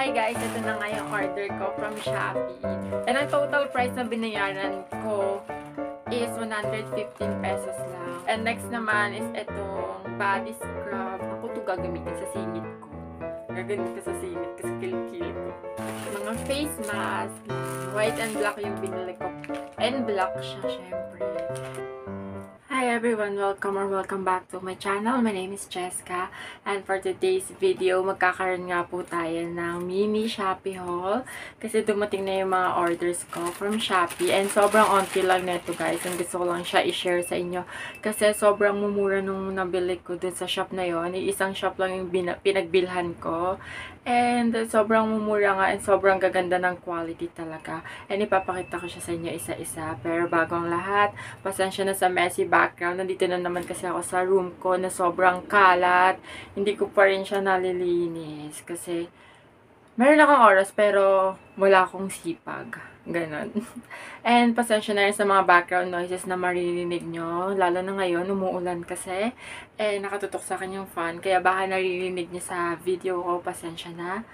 Hi guys, ito na nga yung order ko from Shopee. And ang total price na binayaran ko is 115 pesos lang. And next naman is itong body scrub. Ako ito gagamitin sa singit ko. Gagamitin ko sa singit kasi kilikili ko. Mga face mask. White and black yung binili ko. And black siya, syempre. Hi everyone! Welcome back to my channel. My name is Jessica. And for today's video, magkakaroon nga po tayo ng mini Shopee haul. Kasi dumating na yung mga orders ko from Shopee. And sobrang onti lang nito guys. And gusto ko lang siya i-share sa inyo. Kasi sobrang mumura nung nabili ko dun sa shop na yon. Isang shop lang yung pinagbilhan ko. And sobrang mumura nga and sobrang gaganda ng quality talaga. And ipapakita ko siya sa inyo isa-isa. Pero bago ang lahat, pasensya na sa messy background. Nandito na naman kasi ako sa room ko na sobrang kalat. Hindi ko pa rin siya nalilinis. Kasi meron akong oras pero wala akong sipag. Ganon. And pasensya na rin sa mga background noises na maririnig nyo. Lalo na ngayon, umuulan kasi. Eh, nakatutok sa akin yung fan. Kaya baka naririnig nyo sa video ko. Pasensya na.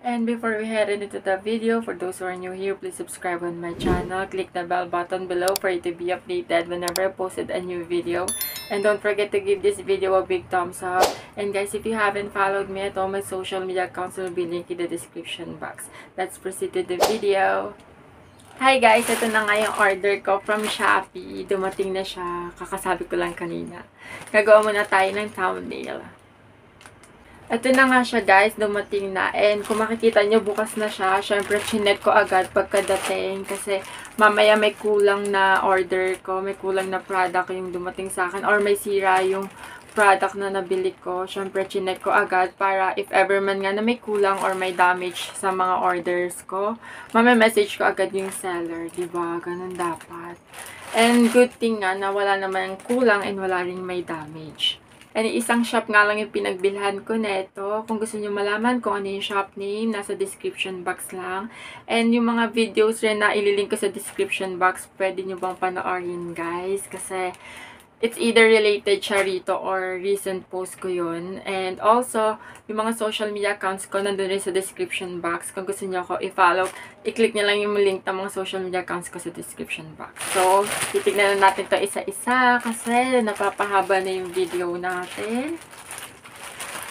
And before we head into the video, for those who are new here, please subscribe on my channel. Click the bell button below for you to be updated whenever I posted a new video. And don't forget to give this video a big thumbs up. And guys, if you haven't followed me at all my social media accounts, will be linked in the description box. Let's proceed to the video. Hi guys, ito na nga yung order ko from Shopee. Dumating na siya. Kakasabi ko lang kanina. Gagawa muna tayo ng thumbnail. Ito na nga siya guys, dumating na. And kung makikita nyo, bukas na siya. Syempre, chinek ko agad pagkadating. Kasi mamaya may kulang na order ko. May kulang na product yung dumating sa akin. Or may sira yung product na nabili ko. Syempre, chinek ko agad para if ever man nga na may kulang or may damage sa mga orders ko, message ko agad yung seller. Diba? Ganun dapat. And good thing nga na wala naman kulang and wala rin may damage. And isang shop nga lang yung pinagbilhan ko neto. Kung gusto nyo malaman kung ano yung shop name, nasa description box lang. And yung mga videos rin na ililink ko sa description box, pwede nyo bang panoorin guys. Kasi it's either related siya rito or recent post ko yun. And also, yung mga social media accounts ko nandun rin sa description box. Kung gusto nyo ako i-follow, i-click nyo lang yung link ng mga social media accounts ko sa description box. So, titignan na natin to isa-isa kasi napapahaba na yung video natin.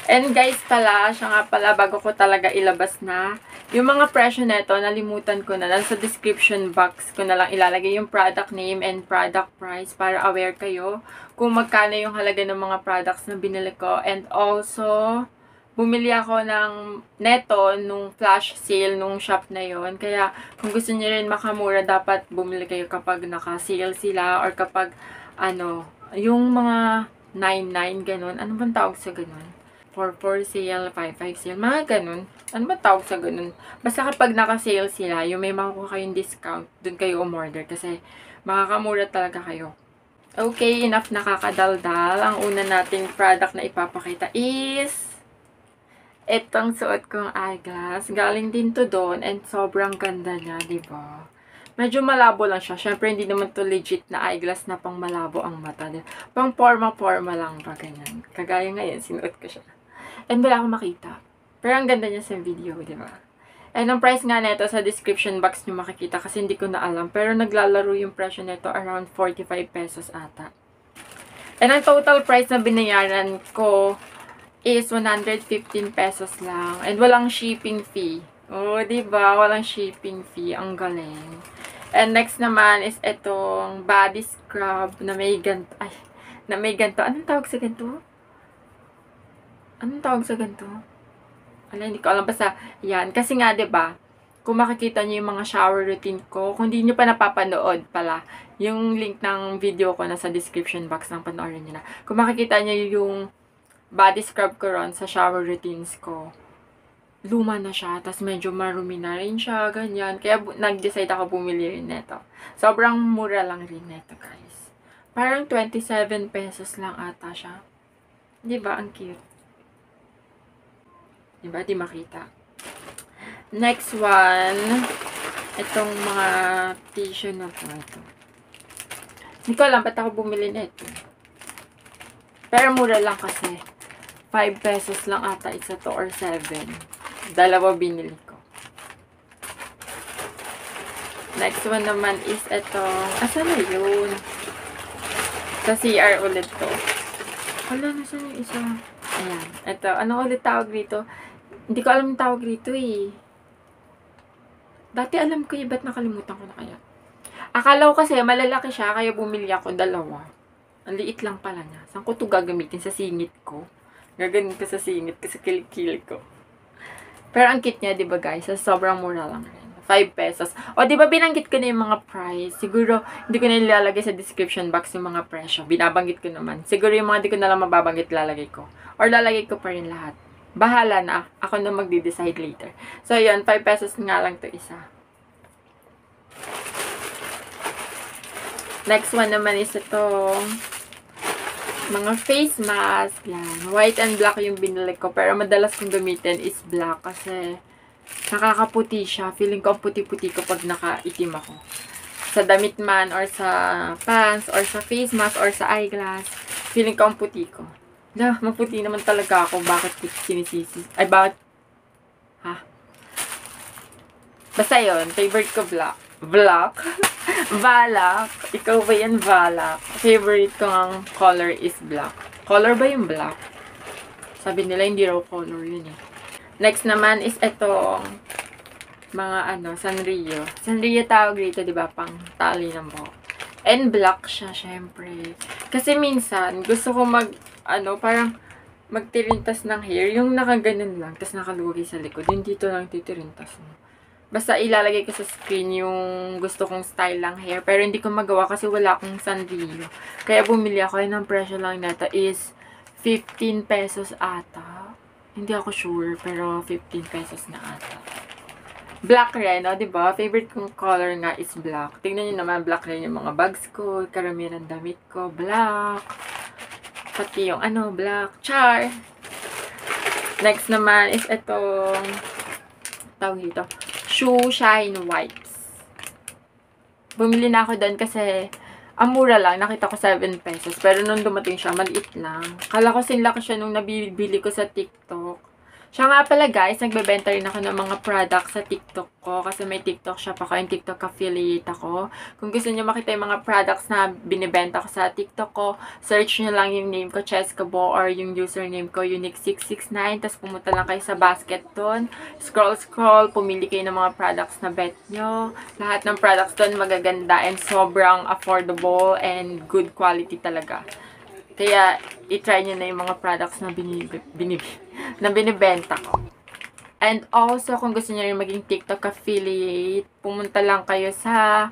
And guys pala, siya nga pala, bago ko talaga ilabas na, yung mga presyo neto, nalimutan ko na. Sa description box ko na lang ilalagay yung product name and product price para aware kayo kung magkano yung halaga ng mga products na binili ko. And also, bumili ako ng neto nung flash sale nung shop na yon. Kaya kung gusto niyo rin makamura, dapat bumili kayo kapag naka-sale sila or kapag ano, yung mga 99 ganun. Ano bang tawag sa ganun? 4 sale, 5 sale, mga ganun. Ano ba tawag sa ganun? Basta kapag naka-sale sila, yung may makukuha kayong discount, dun kayo umorder kasi makakamura talaga kayo. Okay, enough nakakadaldal. Ang una nating product na ipapakita is itong suot kong eyeglass. Galing din to doon and sobrang ganda niya, diba? Medyo malabo lang siya. Syempre, hindi naman to legit na eyeglass na pang malabo ang mata. Pang forma-forma lang pa ganyan. Kagaya ngayon, sinuot ko siya. And wala akong makita. Pero ang ganda niya sa video, di ba? And ang price nga nito sa description box nyo makikita kasi hindi ko na alam. Pero naglalaro yung presyo nito around 45 pesos ata. And ang total price na binayaran ko is 115 pesos lang. And walang shipping fee. Oh, di ba? Walang shipping fee. Ang galing. And next naman is itong body scrub na may ganto. Ay, na may ganto. Anong tawag sa ganto? Anong tawag sa ganito? Ala, hindi ko alam. Basta, yan. Kasi nga, diba, kung makikita nyo yung mga shower routine ko, kung hindi nyo pa napapanood pala, yung link ng video ko nasa description box ng panoorin nyo na. Kung makikita nyo yung body scrub ko ron sa shower routines ko, luma na siya. Tapos medyo marumi na rin siya, ganyan. Kaya nag-decide ako bumili rin neto. Sobrang mura lang rin neto, guys. Parang 27 pesos lang ata siya. Diba? Ang cute. Diba? Di makita. Next one. Itong mga tissue na po. Ito. Hindi ko alam ba't ako bumili na ito. Pero mura lang kasi. 5 pesos lang ata isa to or 7. Dalawa binili ko. Next one naman is itong, asan na yun? Sa CR ulit to. Hala, nasan yung isa? Ayan. Ito, ano ulit tawag dito? Hindi ko alam yung tawag dito eh. Dati alam ko eh, ba't nakalimutan ko na kaya? Akala ko kasi malalaki siya, kaya bumili ako dalawa. Ang liit lang pala niya. Saan ko ito gagamitin? Sa singit ko? Gaganin ko sa singit ko, sa kilikili ko. Pero ang cute niya, diba guys? Sobrang mura lang rin. 5 pesos. O, diba binanggit ko na yung mga price? Siguro, hindi ko na ilalagay sa description box yung mga presyo. Binabanggit ko naman. Siguro yung mga di ko na lang mababanggit, lalagay ko. Or lalagay ko pa rin lahat. Bahala na. Ako na magde-decide later. So, yun. 5 pesos nga lang to isa. Next one naman is itong mga face mask. Yan. White and black yung binili ko. Pero madalas kong gamitin is black kasi nakakaputi siya. Feeling ko ang puti-puti ko pag nakaitim ako. Sa damit man, or sa pants, or sa face mask, or sa eyeglass. Feeling ko ang puti ko. Maputi naman talaga ako. Bakit sinisisi? Ay, bakit? Ha? Basta yun. Favorite ko black. Black? Balak. Ikaw ba yan, balak? Favorite ko ang color is black. Color ba yung black? Sabi nila, hindi raw color yun eh. Next naman is itong mga Sanrio. Sanrio tawag dito, di ba? Pang tali ng buhok. And black siya, syempre. Kasi minsan, gusto ko parang magtirintas ng hair. Yung nakaganon lang, tapos nakalugi sa likod. Yung dito lang titirintas mo. Basta ilalagay ko sa screen yung gusto kong style lang hair. Pero hindi ko magawa kasi wala akong Sanrio. Kaya bumili ako. Yun ang presyo lang nito is 15 pesos ata. Hindi ako sure, pero 15 pesos na ata. Black rin, no? Diba? Favorite kong color nga is black. Tingnan nyo naman, black rin yung mga bags ko. Karamihan ng damit ko, black. Pati yung black. Char! Next naman is itong tawag dito. Shoe Shine Wipes. Bumili na ako doon kasi ang mura lang. Nakita ko 7 pesos. Pero nung dumating siya, maliit lang. Kala ko sinlaki siya nung nabibili ko sa TikTok. Siya nga pala guys, nagbebenta rin ako ng mga products sa TikTok ko. Kasi may TikTok shop ako, yung TikTok affiliate ako. Kung gusto niyo makita yung mga products na binibenta ko sa TikTok ko, search nyo lang yung name ko, Cheska Bo, or yung username ko, Unique669. Tapos pumunta lang kayo sa basket doon. Scroll, pumili kayo ng mga products na bet nyo. Lahat ng products doon magaganda and sobrang affordable and good quality talaga. Kaya, i-try nyo na yung mga products na binibenta ko. And also, kung gusto nyo rin maging TikTok affiliate, pumunta lang kayo sa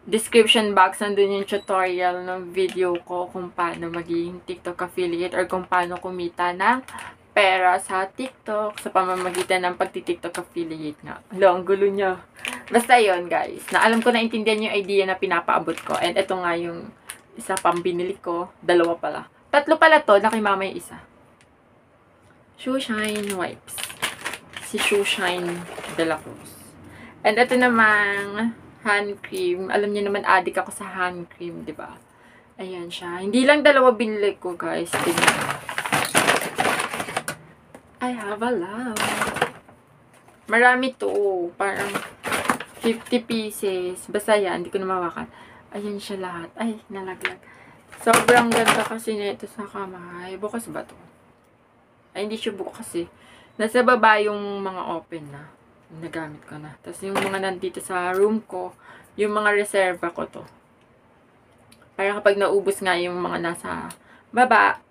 description box. Nandun yung tutorial ng video ko kung paano maging TikTok affiliate or kung paano kumita ng pera sa TikTok sa pamamagitan ng pagti-TikTok affiliate nga. Hala, ang gulo niya. Basta yun, guys. Na alam ko na intindihan yung idea na pinapaabot ko. And ito nga yung isa pang binili ko. Dalawa pala. 3 pala to. Na kay mama yung isa. Shoe Shine Wipes. Si Shoe Shine de la Cruz. And ito namang hand cream. Alam niyo naman, addict ako sa hand cream, di ba? Ayan siya. Hindi lang 2 binili ko, guys. Tingnan. I have a lot. Marami to. Parang 50 pieces. Basta yan. Hindi ko na mawakan. Ayan siya lahat. Ay, nalaglag. Sobrang ganda kasi nito sa kamay. Bukas ba to? Ay, hindi siya bukas eh. Nasa baba yung mga open na. Nagamit ko na. Tapos yung mga nandito sa room ko, yung mga reserva ko to. Para kapag naubos nga yung mga nasa baba,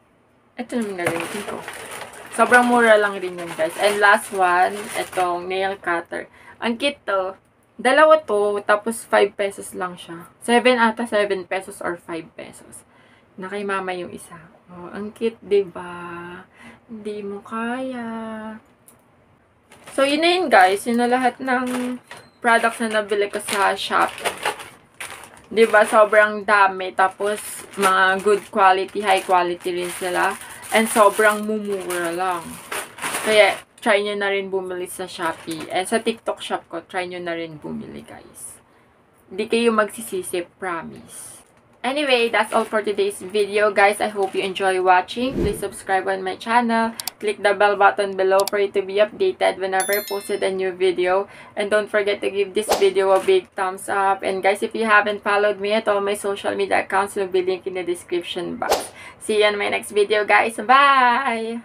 ito naman gagamitin ko. Sobrang mura lang rin yun, guys. And last one, itong nail cutter. Ang cute to. 2 to, tapos 5 pesos lang siya. 7 ata, 7 pesos or 5 pesos. Na kay mama yung isa. Oh, ang cute, diba? Hindi mo kaya. So, yun na yun, guys. Yun na lahat ng products na nabili ko sa Shopee. Diba? Sobrang dami. Tapos, mga good quality, high quality rin sila. And sobrang mumura lang. Kaya, try nyo na rin bumili sa Shopee. And sa TikTok shop ko, try nyo na rin bumili, guys. Hindi kayo magsisisi, promise. Anyway, that's all for today's video, guys. I hope you enjoy watching. Please subscribe on my channel. Click the bell button below for you to be updated whenever I posted a new video. And don't forget to give this video a big thumbs up. And guys, if you haven't followed me at all my social media accounts, will be linked in the description box. See you in my next video, guys. Bye!